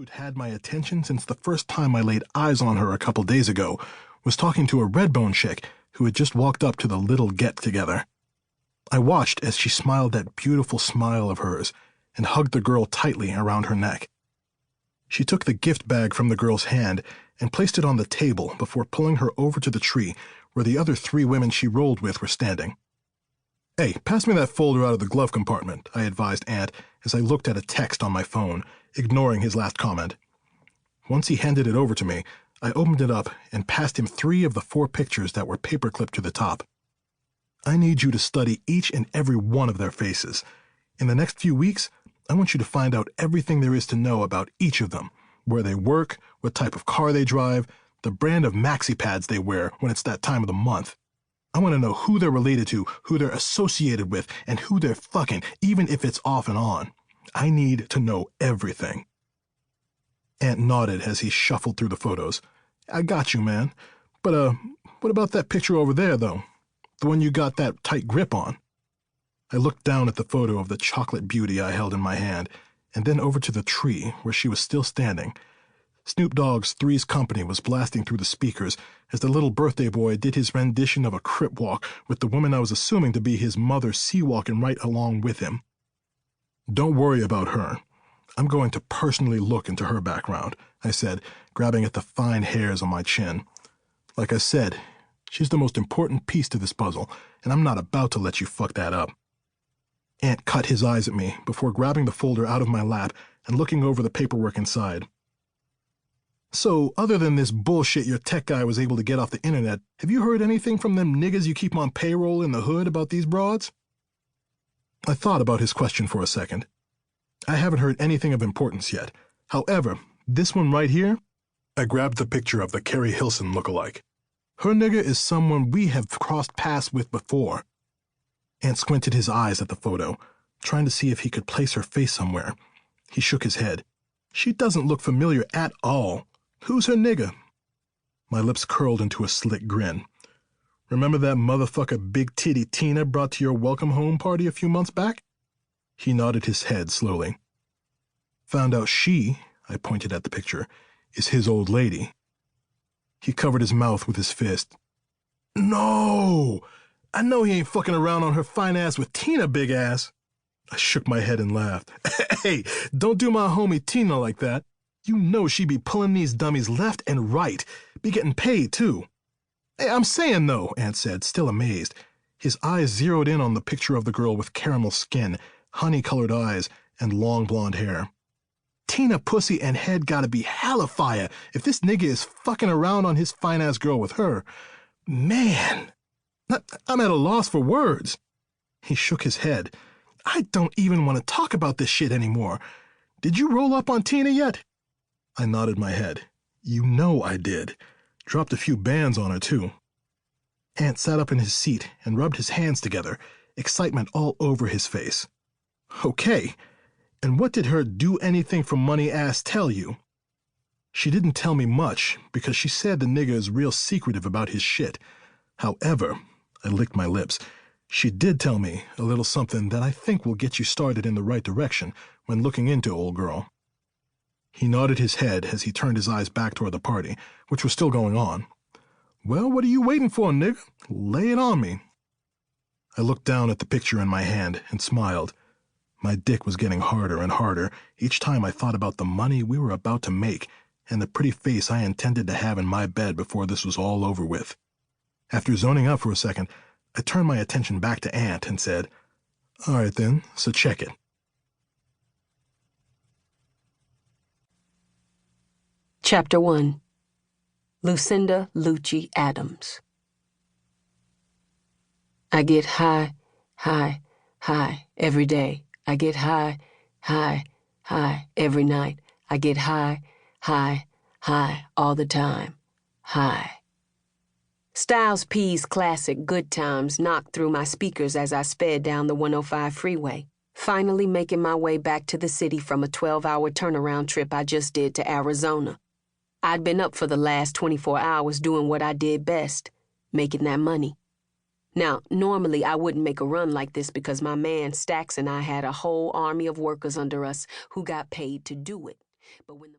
who'd had my attention since the first time I laid eyes on her a couple days ago was talking to a redbone chick who had just walked up to the little get-together. I watched as she smiled that beautiful smile of hers and hugged the girl tightly around her neck. She took the gift bag from the girl's hand and placed it on the table before pulling her over to the tree where the other 3 women she rolled with were standing. "Hey, pass me that folder out of the glove compartment," I advised Ant as I looked at a text on my phone, ignoring his last comment. Once he handed it over to me, I opened it up and passed him 3 of the 4 pictures that were paperclipped to the top. "I need you to study each and every one of their faces. In the next few weeks, I want you to find out everything there is to know about each of them, where they work, what type of car they drive, the brand of maxi pads they wear when it's that time of the month. I want to know who they're related to, who they're associated with, and who they're fucking, even if it's off and on. I need to know everything." Ant nodded as he shuffled through the photos. "I got you, man. But, what about that picture over there, though? The one you got that tight grip on?" I looked down at the photo of the chocolate beauty I held in my hand, and then over to the tree where she was still standing. Snoop Dogg's Three's Company was blasting through the speakers as the little birthday boy did his rendition of a crip walk with the woman I was assuming to be his mother sea-walking right along with him. "Don't worry about her. I'm going to personally look into her background," I said, grabbing at the fine hairs on my chin. "Like I said, she's the most important piece to this puzzle, and I'm not about to let you fuck that up." Ant cut his eyes at me before grabbing the folder out of my lap and looking over the paperwork inside. "So, other than this bullshit your tech guy was able to get off the internet, have you heard anything from them niggas you keep on payroll in the hood about these broads?" I thought about his question for a second. "I haven't heard anything of importance yet. However, this one right here," I grabbed the picture of the Carrie Hilson lookalike. "Her nigga is someone we have crossed paths with before." Ant squinted his eyes at the photo, trying to see if he could place her face somewhere. He shook his head. "She doesn't look familiar at all. Who's her nigga?" My lips curled into a slick grin. "Remember that motherfucker Big Titty Tina brought to your welcome home party a few months back?" He nodded his head slowly. "Found out she," I pointed at the picture, "is his old lady." He covered his mouth with his fist. "No! I know he ain't fucking around on her fine ass with Tina, big ass." I shook my head and laughed. "Hey, don't do my homie Tina like that. You know she be pulling these dummies left and right. Be getting paid, too." "Hey, I'm saying, though," Ant said, still amazed. His eyes zeroed in on the picture of the girl with caramel skin, honey-colored eyes, and long blonde hair. "Tina pussy and head gotta be hella fire if this nigga is fucking around on his fine-ass girl with her. Man, I'm at a loss for words." He shook his head. "I don't even want to talk about this shit anymore. Did you roll up on Tina yet?" I nodded my head. "You know I did. Dropped a few bands on her, too." Ant sat up in his seat and rubbed his hands together, excitement all over his face. "Okay, and what did her do-anything-for-money ass tell you?" "She didn't tell me much because she said the nigga is real secretive about his shit. However," I licked my lips, "she did tell me a little something that I think will get you started in the right direction when looking into old girl." He nodded his head as he turned his eyes back toward the party, which was still going on. "Well, what are you waiting for, nigga? Lay it on me." I looked down at the picture in my hand and smiled. My dick was getting harder and harder each time I thought about the money we were about to make and the pretty face I intended to have in my bed before this was all over with. After zoning out for a second, I turned my attention back to Ant and said, "All right then, so check it." Chapter 1. Lucinda Lucci Adams. I get high, high, high every day. I get high, high, high every night. I get high, high, high all the time. High. Styles P's classic Good Times knocked through my speakers as I sped down the 105 freeway, finally making my way back to the city from a 12-hour turnaround trip I just did to Arizona. I'd been up for the last 24 hours doing what I did best, making that money. Now, normally I wouldn't make a run like this because my man Stax and I had a whole army of workers under us who got paid to do it. But when the